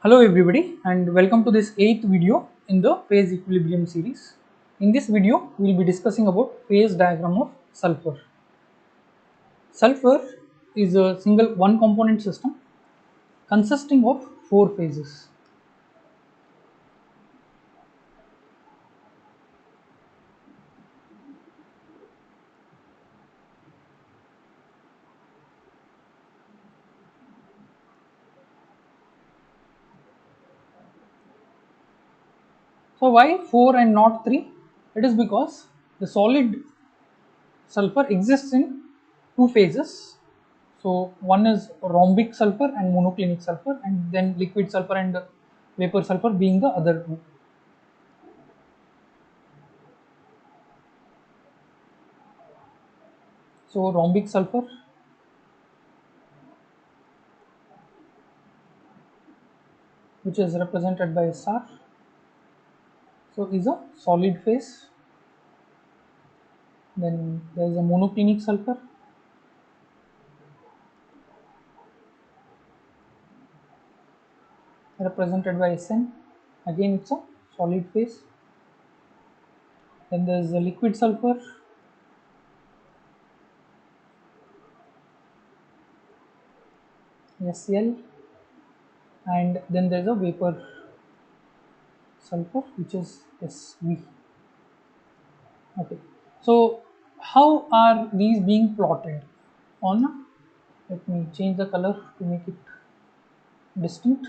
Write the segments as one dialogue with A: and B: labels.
A: Hello everybody and welcome to this 8th video in the phase equilibrium series. In this video we will be discussing about phase diagram of sulfur. Sulfur is a single one component system consisting of 4 phases. So why 4 and not 3? It is because the solid sulfur exists in two phases. So one is rhombic sulfur and monoclinic sulfur, and then liquid sulfur and vapor sulfur being the other two. So rhombic sulfur which is represented by a star, so is a solid phase. Then there is a monoclinic sulfur represented by Sn, again it's a solid phase. Then there is a liquid sulfur Sl, and then there is a vapor sulfur which is Sv. Okay, so how are these being plotted on? Let me change the color to make it distinct.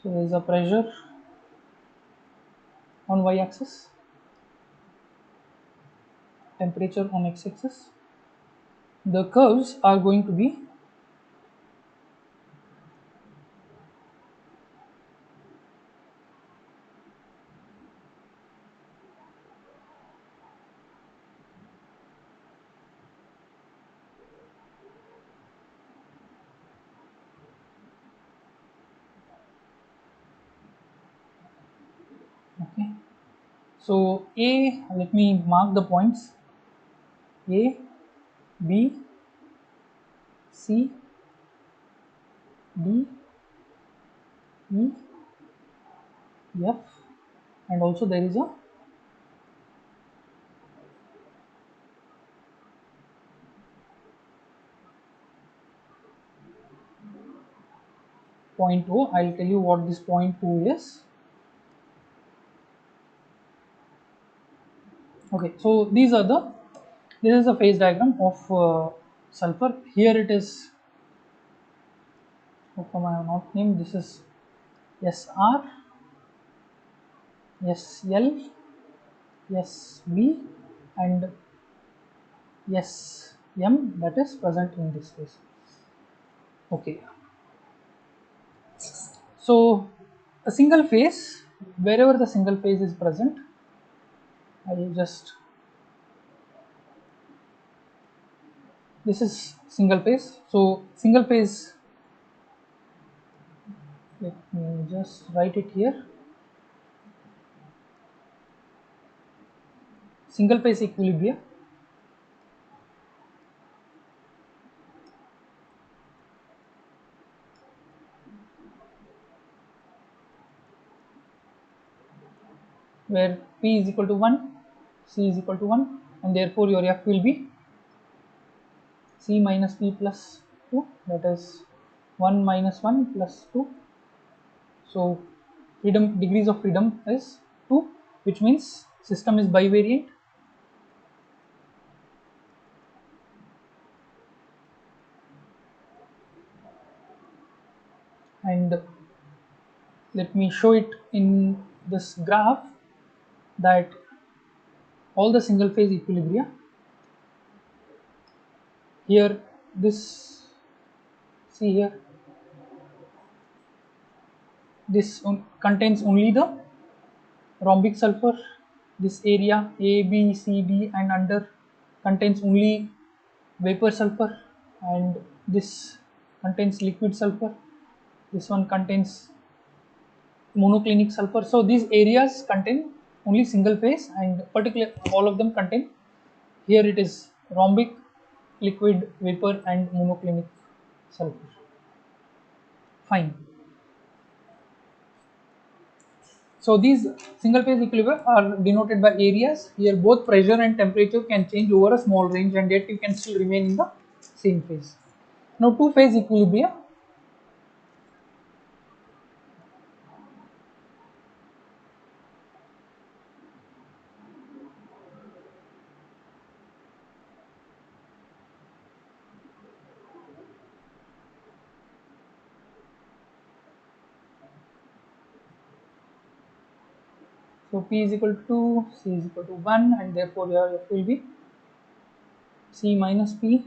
A: So there is a pressure on y-axis, temperature on x-axis. The curves are going to be okay. So A, let me mark the points: A, B, C, D, E, F, and also there is a point O. I'll tell you what this point O is. Okay, so this is the phase diagram of sulfur. Here it is. How come I have not named? This is SR, SL, SV, and SM that is present in this phase. Okay, so a single phase, wherever the single phase is present, I will just, this is single phase. So single phase, let me just write it here. Single phase equilibria where P is equal to 1, C is equal to 1, and therefore your F will be C minus P plus 2, that is 1 minus 1 plus 2. So degrees of freedom is 2, which means system is bivariant. And let me show it in this graph that all the single phase equilibria here, this, see here, this contains only the rhombic sulfur. This area A, B, C, D and under contains only vapor sulfur, and this contains liquid sulfur. This one contains monoclinic sulfur. So these areas contain only single phase, and particularly all of them contain Here it is rhombic, liquid, vapor and monoclinic sulfur. Fine. So these single phase equilibria are denoted by areas. Here both pressure and temperature can change over a small range and yet you can still remain in the same phase. Now two phase equilibria. So P is equal to 2, C is equal to 1 and therefore your F will be C minus P,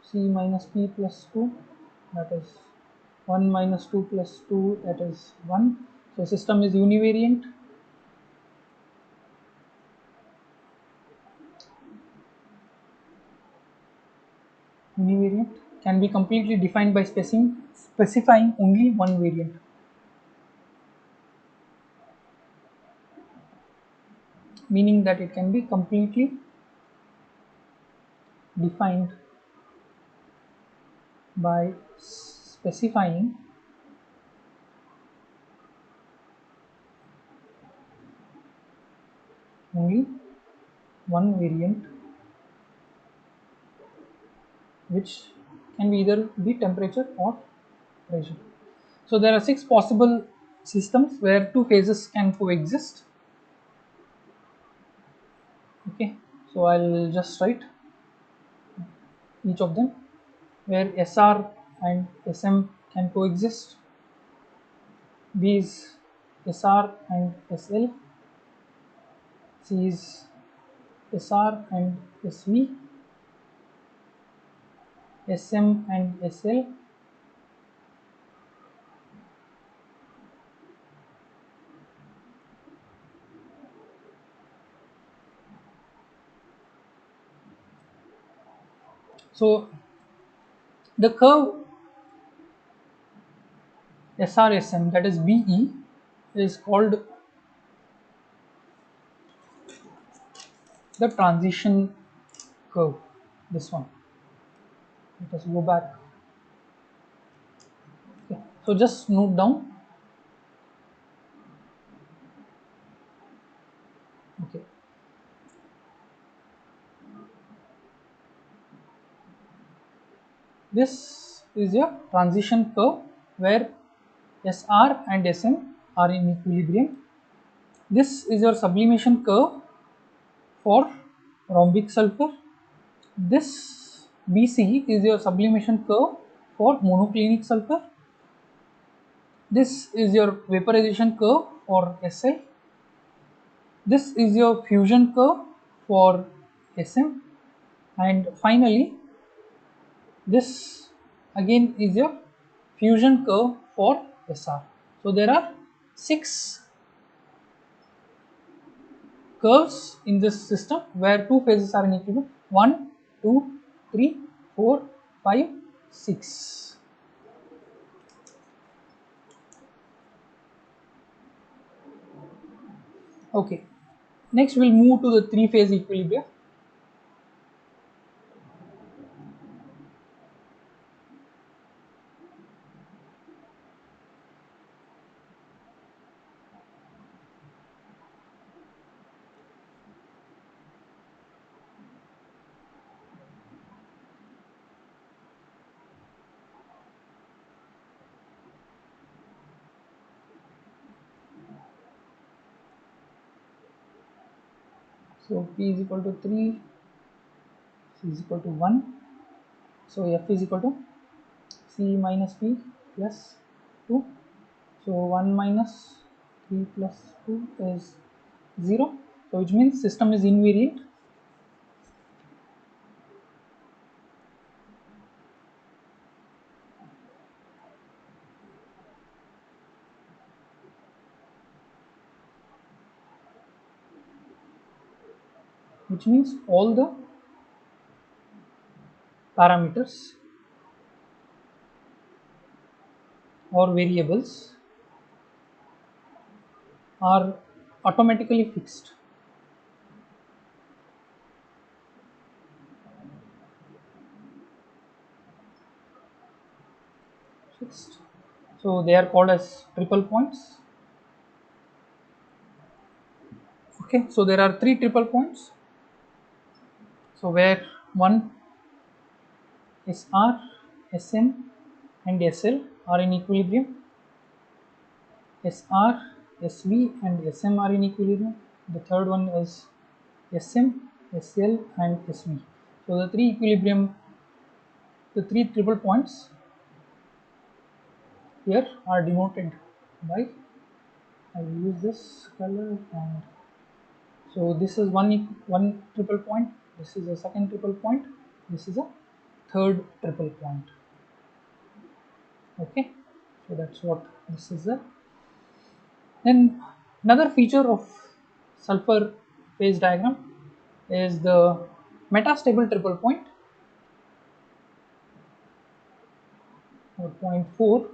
A: C minus P plus 2, that is 1 minus 2 plus 2, that is 1. So system is univariant. Univariant can be completely defined by specifying only one variant. Meaning that it can be completely defined by specifying only one variant, which can be either be temperature or pressure. So there are 6 possible systems where two phases can coexist. Okay, so I'll just write each of them, where SR and SM can coexist. B is SR and SL, C is SR and SV, SM and SL, so the curve SRSM, that is BE, is called the transition curve. This one. Let us go back. Okay. So just note down. Okay. This is a transition curve where SR and SM are in equilibrium. This is your sublimation curve for rhombic sulfur. This BC is your sublimation curve for monoclinic sulfur. This is your vaporization curve for SL. This is your fusion curve for SM, and finally this again is your fusion curve for SR. So there are 6 curves in this system where two phases are in equilibrium. 1, 2, 3, 4, 5, 6. Okay, next we'll move to the 3 phase equilibrium. So P is equal to 3, C is equal to 1. So F is equal to C minus P plus 2. So 1 minus 3 plus 2 is 0. So which means system is invariant. Which means all the parameters or variables are automatically fixed. fixed. So they are called as triple points. Okay, so there are 3 triple points. So where one SR, SM and SL are in equilibrium, SR, SV and SM are in equilibrium. The third one is SM, SL and SV. So the 3 equilibrium, the 3 triple points here are denoted by, I will use this color, and so this is one triple point, this is a second triple point, this is a third triple point. Okay, so that's what this is. Then another feature of sulfur phase diagram is the metastable triple point, or point 4.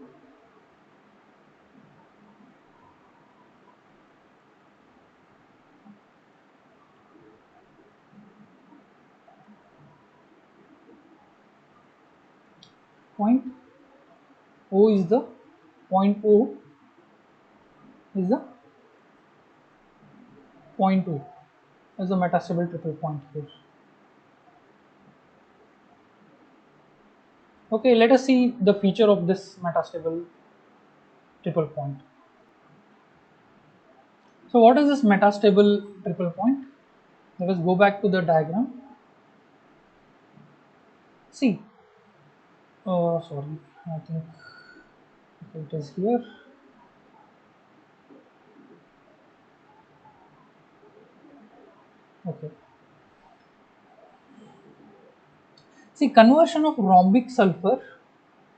A: Point O is the point O is the point O as a metastable triple point here. Okay, let us see the feature of this metastable triple point. So what is this metastable triple point? Let us go back to the diagram. See, sorry, I think it is here. Okay. See, conversion of rhombic sulfur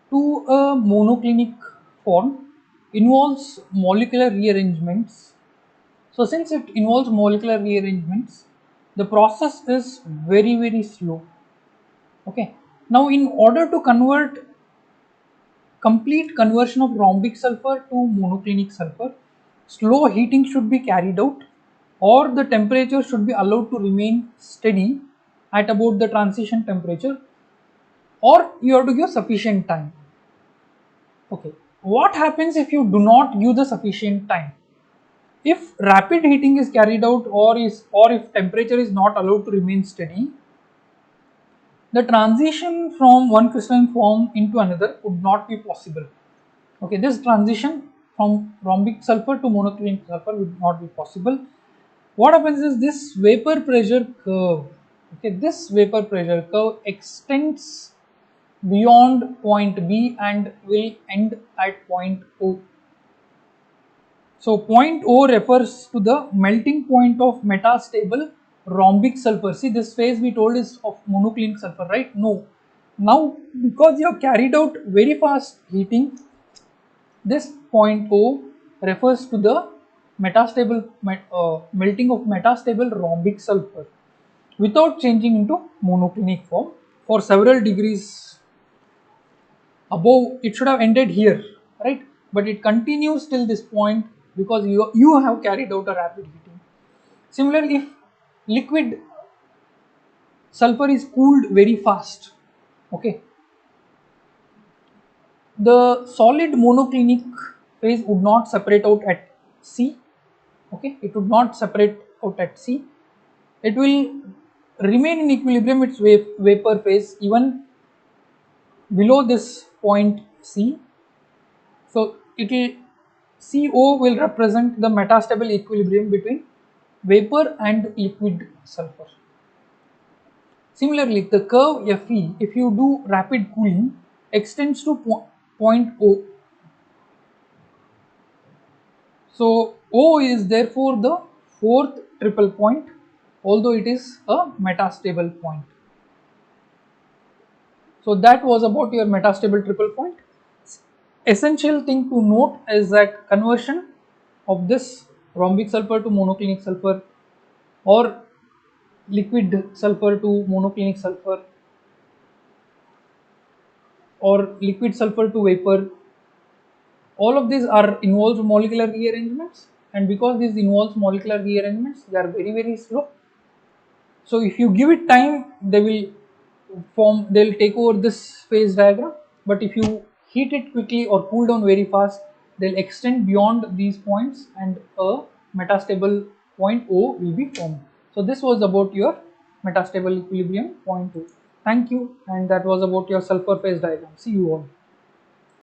A: to a monoclinic form involves molecular rearrangements. So since it involves molecular rearrangements, the process is very slow. Okay. Now in order to convert complete conversion of rhombic sulfur to monoclinic sulfur, slow heating should be carried out, or the temperature should be allowed to remain steady at about the transition temperature, or you have to give sufficient time. Okay, what happens if you do not give the sufficient time? If rapid heating is carried out, or if temperature is not allowed to remain steady, the transition from one crystalline form into another would not be possible. Okay, this transition from rhombic sulfur to monoclinic sulfur would not be possible. What happens is this vapor pressure curve, okay, this vapor pressure curve extends beyond point B and will end at point O. So point O refers to the melting point of metastable rhombic sulfur. See, this phase we told is of monoclinic sulfur, right? No. Now because you have carried out very fast heating, this point O refers to the metastable melting of metastable rhombic sulfur without changing into monoclinic form for several degrees above. It should have ended here, right? But it continues till this point because you have carried out a rapid heating. Similarly, if liquid sulfur is cooled very fast, okay, the solid monoclinic phase would not separate out at C. Okay, it would not separate out at C. It will remain in equilibrium, its vapor phase, even below this point C. So it will, CO will represent the metastable equilibrium between vapor and liquid sulfur. Similarly, the curve Fe, if you do rapid cooling, extends to point O. So O is therefore the fourth triple point, although it is a metastable point. So that was about your metastable triple point. Essential thing to note is that conversion of this rhombic sulfur to monoclinic sulfur, or liquid sulfur to monoclinic sulfur, or liquid sulfur to vapor, all of these are involves molecular rearrangements, and because this involves molecular rearrangements, they are very slow. So if you give it time, they will take over this phase diagram, but if you heat it quickly or cool down very fast, they'll extend beyond these points and a metastable point O will be formed. So this was about your metastable equilibrium point O. Thank you, and that was about your sulfur phase diagram. See you all.